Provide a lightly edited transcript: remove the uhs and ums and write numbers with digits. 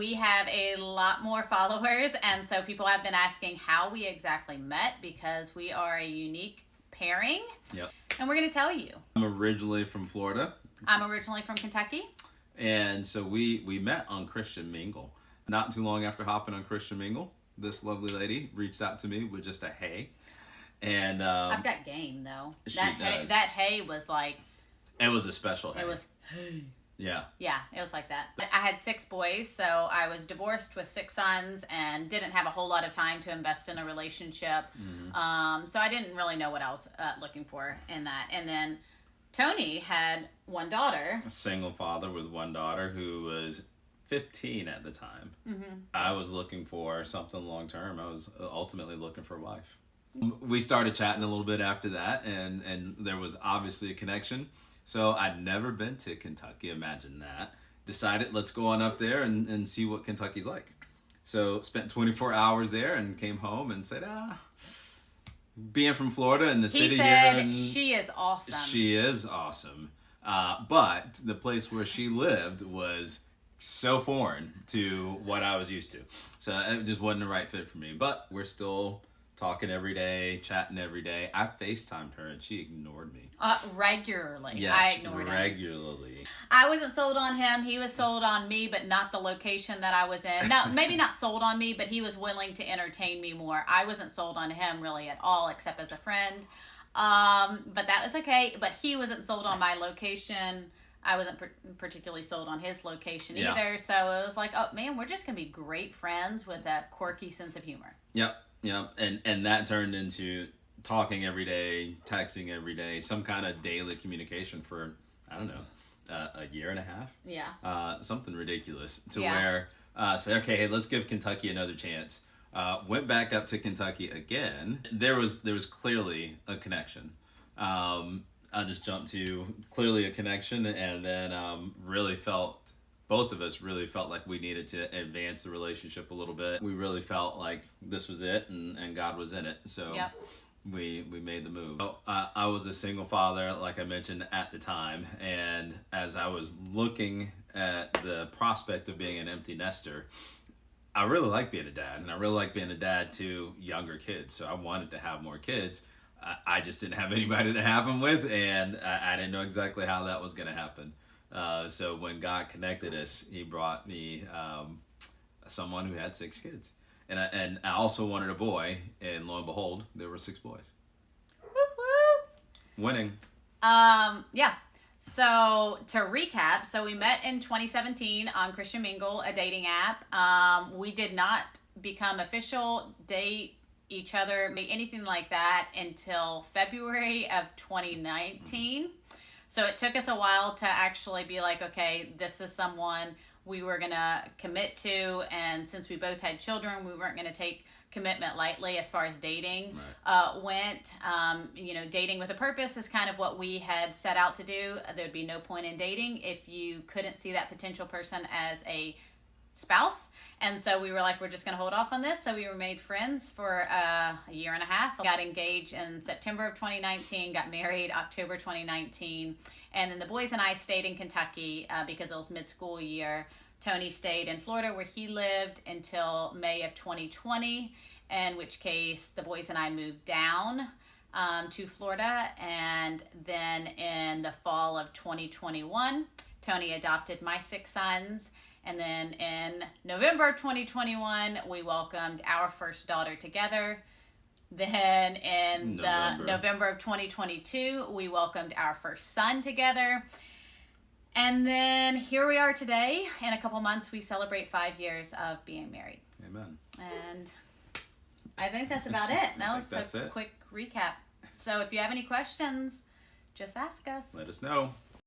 We have a lot more followers, and so people have been asking how we exactly met because we are a unique pairing. Yep. And we're going to tell you. I'm originally from Florida. I'm originally from Kentucky. And so we met on Christian Mingle. Not too long after hopping on Christian Mingle, this lovely lady reached out to me with just a hey. And I've got game, though. She Hey, does. that hey was like... It was a special hey. It was hey. Yeah. Yeah, it was like that. I had 6 boys, so I was divorced with 6 sons and didn't have a whole lot of time to invest in a relationship. Mm-hmm. So I didn't really know what I was looking for in that. And then Tony had 1 daughter. A single father with 1 daughter who was 15 at the time. Mm-hmm. I was looking for something long term. I was ultimately looking for a wife. We started chatting a little bit after that, and there was obviously a connection. So I'd never been to Kentucky, imagine that. Decided, let's go on up there and see what Kentucky's like. So spent 24 hours there and came home and said, being from Florida and the city here. And she is awesome. She is awesome. But the place where she lived was so foreign to what I was used to. So it just wasn't the right fit for me. But we're still talking every day, chatting every day. I FaceTimed her and she ignored me. Regularly. Yes, I ignored him. regularly. I wasn't sold on him. He was sold on me, but not the location that I was in. Now, maybe not sold on me, but he was willing to entertain me more. I wasn't sold on him really at all, except as a friend. But that was okay. But he wasn't sold on my location. I wasn't particularly sold on his location either. So it was like, oh man, we're just going to be great friends with a quirky sense of humor. Yep. And that turned into talking every day, texting every day, some kind of daily communication for, I don't know, a year and a half. Yeah. Something ridiculous to where, say, okay, hey, let's give Kentucky another chance. Went back up to Kentucky again. There was clearly a connection. I just jumped to clearly a connection, and then both of us really felt like we needed to advance the relationship a little bit. We really felt like this was it, and God was in it. So we made the move. So, I was a single father, like I mentioned, at the time. And as I was looking at the prospect of being an empty nester, I really like being a dad. And I really like being a dad to younger kids. So I wanted to have more kids. I just didn't have anybody to have them with. And I didn't know exactly how that was going to happen. So when God connected us, he brought me someone who had 6 kids. And I also wanted a boy, and lo and behold, there were 6 boys. Woo-woo! Winning. Yeah. So to recap, so we met in 2017 on Christian Mingle, a dating app. We did not become official, date each other, anything like that until February of 2019. So it took us a while to actually be like, okay, this is someone we were going to commit to. And since we both had children, we weren't going to take commitment lightly as far as dating went. Dating with a purpose is kind of what we had set out to do. There would be no point in dating if you couldn't see that potential person as a spouse. And so we were like, we're just going to hold off on this. So we were made friends for a year and a half. Got engaged in September of 2019, got married October 2019. And then the boys and I stayed in Kentucky because it was mid-school year. Tony stayed in Florida where he lived until May of 2020, in which case the boys and I moved down to Florida. And then in the fall of 2021, Tony adopted my 6 sons. And then in November of 2021, we welcomed our first daughter together. Then in November of 2022, we welcomed our first son together. And then here we are today. In a couple months, we celebrate 5 years of being married. Amen. And I think that's about it. That was a quick recap. So if you have any questions, just ask us. Let us know.